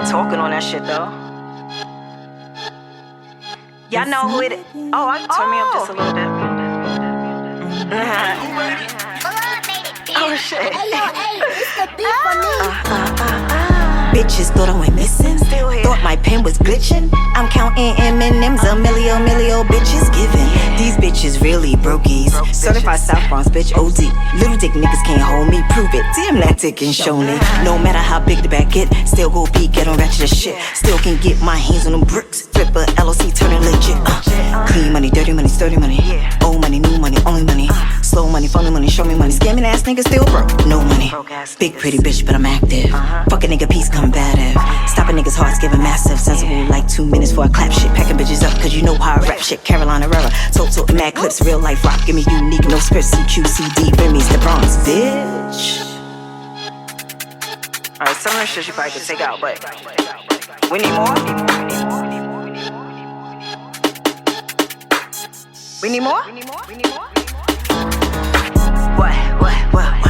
talking on that shit though. Y'all know who it is. Oh, I can turn me up just a little bit. Oh shit. It's the beat for me. Bitches thought I went missing. Still here. Thought my pen was glitching. I'm counting M&M's, a millio bitches giving. These bitches really brokies. Certified South Bronx, bitch, OD. Little dick niggas can't hold me, prove it. Damn that dick and show me. No matter how big the back get, still go beat, get on ratchet as shit. Still can get my hands on them bricks. Flip a LLC, turn it legit. Clean money, dirty money, sturdy money. Old money, new money, only money. Slow money, phony money, show me money. Scamming ass niggas still broke, no money. Big pretty bitch, but I'm active. Fuck a nigga, peace combative. Stopping niggas' hearts, giving massive. Sensible like 2 minutes for a clap shit. Packing bitches up, cause you know how I rap shit. Carolina Herrera, Toto, mad clips, real life rock. Give me unique, no scripts, CQCD, Remy's the Bronx, bitch. Alright, some of the shit you probably could take out, but we need more? We need more? What?